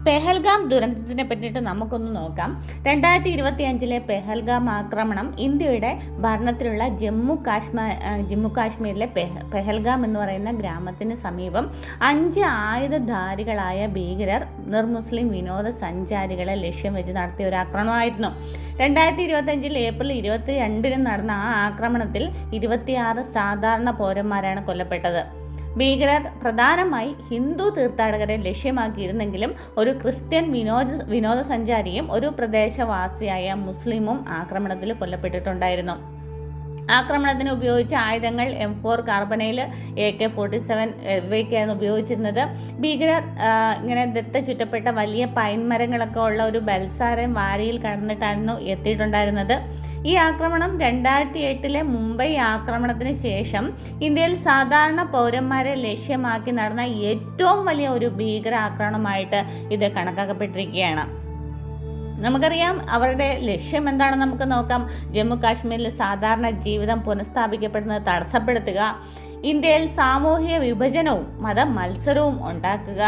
പെഹൽഗാം ദുരന്തത്തിനെ പറ്റിയിട്ട് നമുക്കൊന്ന് നോക്കാം. 2025 പെഹൽഗാം ആക്രമണം ഇന്ത്യയുടെ ഭരണത്തിലുള്ള ജമ്മു കാശ്മീരിലെ പെഹൽഗാം എന്ന് പറയുന്ന ഗ്രാമത്തിന് സമീപം 5 ആയുധധാരികളായ ഭീകരർ നിർമുസ്ലിം വിനോദസഞ്ചാരികളെ ലക്ഷ്യം വെച്ച് നടത്തിയ ഒരു ആക്രമണമായിരുന്നു. 2025 ഏപ്രിൽ 22 നടന്ന ആ ആക്രമണത്തിൽ 26 സാധാരണ പൗരന്മാരാണ് കൊല്ലപ്പെട്ടത്. ഭീകരർ പ്രധാനമായി ഹിന്ദു തീർത്ഥാടകരെ ലക്ഷ്യമാക്കിയിരുന്നെങ്കിലും ഒരു ക്രിസ്ത്യൻ വിനോദസഞ്ചാരിയും ഒരു പ്രദേശവാസിയായ മുസ്ലിമും ആക്രമണത്തിൽ കൊല്ലപ്പെട്ടിട്ടുണ്ടായിരുന്നു. ആക്രമണത്തിന് ഉപയോഗിച്ച ആയുധങ്ങൾ M4 കാർബണൈൽ, AK-47 ഇവയൊക്കെയാണ് ഉപയോഗിച്ചിരുന്നത്. ഭീകരർ ഇങ്ങനെ ദത്ത ചുറ്റപ്പെട്ട വലിയ പൈൻ മരങ്ങളൊക്കെ ഉള്ള ഒരു ബൽസാരം വാരിയിൽ കടന്നിട്ടായിരുന്നു എത്തിയിട്ടുണ്ടായിരുന്നത്. ഈ ആക്രമണം 2008 മുംബൈ ആക്രമണത്തിന് ശേഷം ഇന്ത്യയിൽ സാധാരണ പൗരന്മാരെ ലക്ഷ്യമാക്കി നടന്ന ഏറ്റവും വലിയ ഒരു ഭീകര ആക്രമണമായിട്ട് ഇത് കണക്കാക്കപ്പെട്ടിരിക്കുകയാണ്. നമുക്കറിയാം അവരുടെ ലക്ഷ്യം എന്താണെന്ന് നമുക്ക് നോക്കാം. ജമ്മു കാശ്മീരിൽ സാധാരണ ജീവിതം പുനഃസ്ഥാപിക്കപ്പെടുന്നത് തടസ്സപ്പെടുത്തുക, ഇന്ത്യയിൽ സാമൂഹിക വിഭജനവും മത്സരവും ഉണ്ടാക്കുക,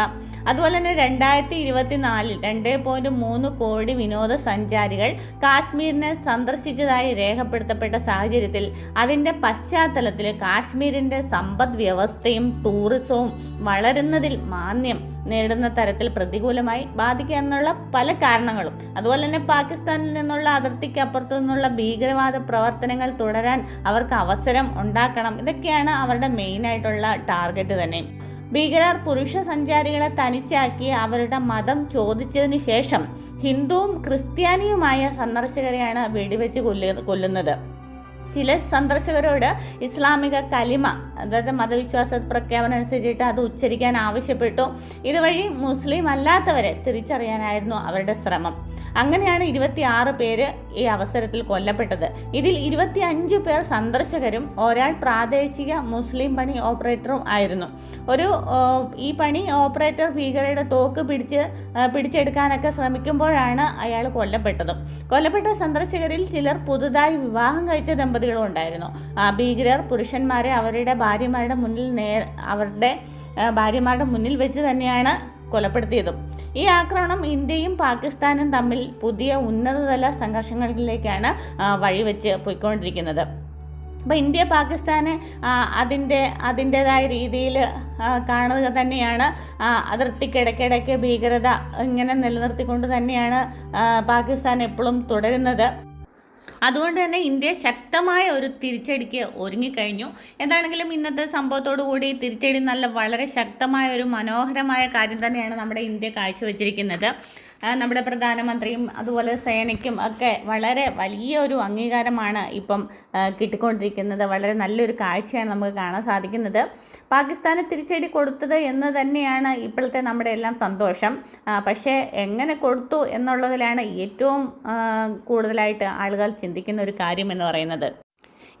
അതുപോലെ തന്നെ 2024 2.3 കോടി വിനോദസഞ്ചാരികൾ കാശ്മീരിനെ സന്ദർശിച്ചതായി രേഖപ്പെടുത്തപ്പെട്ട സാഹചര്യത്തിൽ അതിൻ്റെ പശ്ചാത്തലത്തിൽ കാശ്മീരിൻ്റെ സമ്പദ് വ്യവസ്ഥയും ടൂറിസവും വളരുന്നതിൽ മാന്ദ്യം നേടുന്ന തരത്തിൽ പ്രതികൂലമായി ബാധിക്കാനുള്ള പല കാരണങ്ങളും, അതുപോലെ തന്നെ പാകിസ്ഥാനിൽ നിന്നുള്ള അതിർത്തിക്കപ്പുറത്തു നിന്നുള്ള ഭീകരവാദ പ്രവർത്തനങ്ങൾ തുടരാൻ അവർക്ക് അവസരം ഉണ്ടാക്കണം. ഇതൊക്കെയാണ് അവരുടെ മെയിനായിട്ടുള്ള ടാർഗറ്റ് തന്നെ. ഭീകരർ പുരുഷ സഞ്ചാരികളെ തനിച്ചാക്കി അവരുടെ മതം ചോദിച്ചതിന് ശേഷം ഹിന്ദുവും ക്രിസ്ത്യാനിയുമായ സന്ദർശകരെയാണ് വെടിവെച്ച് കൊല്ലുന്നത്. ചില സന്ദർശകരോട് ഇസ്ലാമിക കലിമ, അതായത് മതവിശ്വാസ പ്രഖ്യാപനം അനുസരിച്ചിട്ട് അത് ഉച്ചരിക്കാൻ ആവശ്യപ്പെട്ടു. ഇതുവഴി മുസ്ലിം അല്ലാത്തവരെ തിരിച്ചറിയാനായിരുന്നു അവരുടെ ശ്രമം. അങ്ങനെയാണ് 26 പേര് ഈ അവസരത്തിൽ കൊല്ലപ്പെട്ടത്. ഇതിൽ 25 പേർ സന്ദർശകരും ഒരാൾ പ്രാദേശിക മുസ്ലിം പണി ഓപ്പറേറ്ററും ആയിരുന്നു. ഈ പണി ഓപ്പറേറ്റർ ഭീകരരുടെ തോക്ക് പിടിച്ചെടുക്കാനൊക്കെ ശ്രമിക്കുമ്പോഴാണ് അയാൾ കൊല്ലപ്പെട്ട സന്ദർശകരിൽ ചിലർ പുതുതായി വിവാഹം കഴിച്ച ദമ്പതികളും ഉണ്ടായിരുന്നു. ഭീകരർ പുരുഷന്മാരെ അവരുടെ ഭാര്യമാരുടെ മുന്നിൽ വെച്ച് തന്നെയാണ് കൊലപ്പെടുത്തിയതും. ഈ ആക്രമണം ഇന്ത്യയും പാകിസ്ഥാനും തമ്മിൽ പുതിയ ഉന്നതതല സംഘർഷങ്ങളിലേക്കാണ് വഴിവെച്ച് പോയിക്കൊണ്ടിരിക്കുന്നത്. അപ്പോൾ ഇന്ത്യ പാകിസ്ഥാനെ അതിൻ്റേതായ രീതിയിൽ കാണുക തന്നെയാണ്. അതിർത്തിക്കിടയ്ക്കിടയ്ക്ക് ഭീകരത ഇങ്ങനെ നിലനിർത്തിക്കൊണ്ട് തന്നെയാണ് പാകിസ്ഥാൻ എപ്പോഴും തുടരുന്നത്. അതുകൊണ്ട് തന്നെ ഇന്ത്യ ശക്തമായ ഒരു തിരിച്ചടിക്ക് ഒരുങ്ങിക്കഴിഞ്ഞു. എന്താണെങ്കിലും ഇന്നത്തെ സംഭവത്തോടു കൂടി തിരിച്ചടി വളരെ ശക്തമായ ഒരു മനോഹരമായ കാര്യം തന്നെയാണ് നമ്മുടെ ഇന്ത്യ കാഴ്ചവെച്ചിരിക്കുന്നത്. നമ്മുടെ പ്രധാനമന്ത്രിയും അതുപോലെ സേനയ്ക്കും ഒക്കെ വളരെ വലിയൊരു അംഗീകാരമാണ് ഇപ്പം കിട്ടിക്കൊണ്ടിരിക്കുന്നത്. വളരെ നല്ലൊരു കാഴ്ചയാണ് നമുക്ക് കാണാൻ സാധിക്കുന്നത്. പാകിസ്ഥാന് തിരിച്ചടി കൊടുത്തത് എന്ന് തന്നെയാണ് ഇപ്പോഴത്തെ നമ്മുടെ എല്ലാം സന്തോഷം. പക്ഷേ എങ്ങനെ കൊടുത്തു എന്നുള്ളതിലാണ് ഏറ്റവും കൂടുതലായിട്ട് ആളുകൾ ചിന്തിക്കുന്ന ഒരു കാര്യം എന്ന് പറയുന്നത്.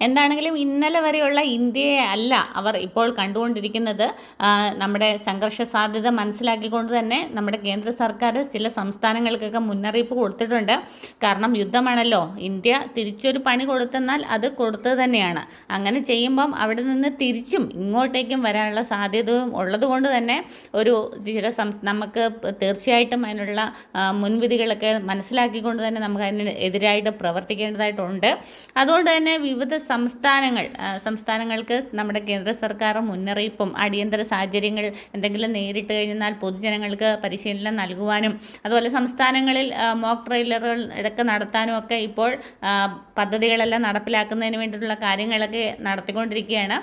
എന്താണെങ്കിലും ഇന്നലെ വരെയുള്ള ഇന്ത്യയെ അല്ല അവർ ഇപ്പോൾ കണ്ടുകൊണ്ടിരിക്കുന്നത്. നമ്മുടെ സംഘർഷ സാധ്യത മനസ്സിലാക്കിക്കൊണ്ട് തന്നെ നമ്മുടെ കേന്ദ്ര സർക്കാർ ചില സംസ്ഥാനങ്ങൾക്കൊക്കെ മുന്നറിയിപ്പ് കൊടുത്തിട്ടുണ്ട്. കാരണം യുദ്ധമാണല്ലോ, ഇന്ത്യ തിരിച്ചൊരു പണി കൊടുത്തെന്നാൽ അത് കൊടുത്തത് തന്നെയാണ്. അങ്ങനെ ചെയ്യുമ്പം അവിടെ നിന്ന് തിരിച്ചും ഇങ്ങോട്ടേക്കും വരാനുള്ള സാധ്യതയും ഉള്ളതുകൊണ്ട് തന്നെ നമുക്ക് തീർച്ചയായിട്ടും അതിനുള്ള മുൻവിധികളൊക്കെ മനസ്സിലാക്കിക്കൊണ്ട് തന്നെ നമുക്ക് അതിന് എതിരായിട്ട് പ്രവർത്തിക്കേണ്ടതായിട്ടുണ്ട്. അതുകൊണ്ട് തന്നെ വിവിധ സംസ്ഥാനങ്ങൾക്ക് നമ്മുടെ കേന്ദ്ര സർക്കാർ മുന്നറിയിപ്പും അടിയന്തര സാഹചര്യങ്ങൾ എന്തെങ്കിലും നേരിട്ട് കഴിഞ്ഞാൽ പൊതുജനങ്ങൾക്ക് പരിശീലനം നൽകുവാനും അതുപോലെ സംസ്ഥാനങ്ങളിൽ മോക്ക് ട്രെയിലറുകൾ ഇടയ്ക്ക് നടത്താനും ഒക്കെ ഇപ്പോൾ പദ്ധതികളെല്ലാം നടപ്പിലാക്കുന്നതിന് വേണ്ടിയിട്ടുള്ള കാര്യങ്ങളൊക്കെ നടത്തിക്കൊണ്ടിരിക്കുകയാണ്.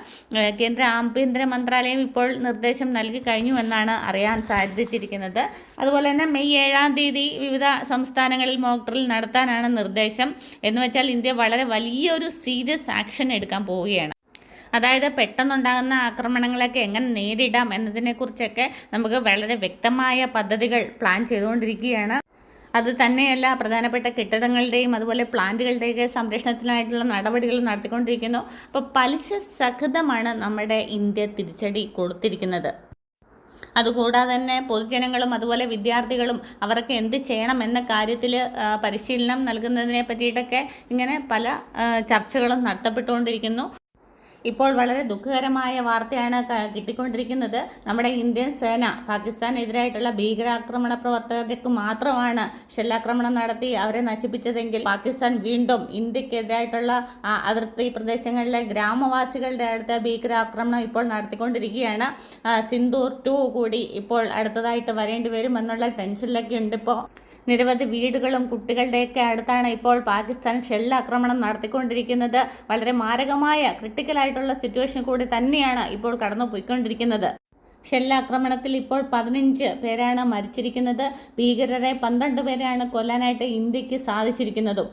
കേന്ദ്ര ആഭ്യന്തര മന്ത്രാലയം ഇപ്പോൾ നിർദ്ദേശം നൽകി കഴിഞ്ഞു എന്നാണ് അറിയാൻ സാധിച്ചിരിക്കുന്നത്. അതുപോലെ തന്നെ മെയ് 7 തീയതി വിവിധ സംസ്ഥാനങ്ങളിൽ മോക്ക് ഡ്രിൽ നടത്താനാണ് നിർദ്ദേശം. എന്ന് വെച്ചാൽ ഇന്ത്യ വളരെ വലിയൊരു സീരിയസ് ആക്ഷൻ എടുക്കാൻ പോവുകയാണ്. അതായത് പെട്ടെന്നുണ്ടാകുന്ന ആക്രമണങ്ങളൊക്കെ എങ്ങനെ നേരിടാം എന്നതിനെക്കുറിച്ചൊക്കെ നമുക്ക് വളരെ വ്യക്തമായ പദ്ധതികൾ പ്ലാൻ ചെയ്തുകൊണ്ടിരിക്കുകയാണ്. അത് തന്നെയല്ല, പ്രധാനപ്പെട്ട കെട്ടിടങ്ങളുടെയും അതുപോലെ പ്ലാന്റുകളുടെയൊക്കെ സംരക്ഷണത്തിനായിട്ടുള്ള നടപടികൾ നടത്തിക്കൊണ്ടിരിക്കുന്നു. അപ്പോൾ പലിശ സഹിതമാണ് നമ്മുടെ ഇന്ത്യ തിരിച്ചടി കൊടുത്തിരിക്കുന്നത്. അതുകൂടാതെ തന്നെ പൊതുജനങ്ങളും അതുപോലെ വിദ്യാർത്ഥികളും അവർക്ക് എന്ത് ചെയ്യണം എന്ന കാര്യത്തിൽ പരിശീലനം നൽകുന്നതിനെ പറ്റിയിട്ടൊക്കെ ഇങ്ങനെ പല ചർച്ചകളും നടത്തപ്പെട്ടുകൊണ്ടിരിക്കുന്നു. ഇപ്പോൾ വളരെ ദുഃഖകരമായ വാർത്തയാണ് കിട്ടിക്കൊണ്ടിരിക്കുന്നത്. നമ്മുടെ ഇന്ത്യൻ സേന പാകിസ്ഥാനെതിരായിട്ടുള്ള ഭീകരാക്രമണ പ്രവർത്തകർക്ക് മാത്രമാണ് ഷെല്ലാക്രമണം നടത്തി അവരെ നശിപ്പിച്ചതെങ്കിൽ പാകിസ്ഥാൻ വീണ്ടും ഇന്ത്യക്കെതിരായിട്ടുള്ള അതിർത്തി പ്രദേശങ്ങളിലെ ഗ്രാമവാസികളുടെ അടുത്ത ഭീകരാക്രമണം ഇപ്പോൾ നടത്തിക്കൊണ്ടിരിക്കുകയാണ്. സിന്ദൂർ 2 കൂടി ഇപ്പോൾ അടുത്തതായിട്ട് വരേണ്ടി വരും എന്നുള്ള ടെൻഷനിലൊക്കെ ഉണ്ട്. ഇപ്പോൾ നിരവധി വീടുകളും കുട്ടികളുടെയൊക്കെ അടുത്താണ് ഇപ്പോൾ പാകിസ്ഥാൻ ഷെല്ലാക്രമണം നടത്തിക്കൊണ്ടിരിക്കുന്നത്. വളരെ മാരകമായ ക്രിട്ടിക്കലായിട്ടുള്ള സിറ്റുവേഷൻ കൂടി തന്നെയാണ് ഇപ്പോൾ കടന്നു പോയിക്കൊണ്ടിരിക്കുന്നത്. ഷെല്ലാക്രമണത്തിൽ ഇപ്പോൾ 15 പേരാണ് മരിച്ചിരിക്കുന്നത്. ഭീകരരെ 12 പേരെയാണ് കൊല്ലാനായിട്ട് ഇന്ത്യക്ക് സാധിച്ചിരിക്കുന്നതും.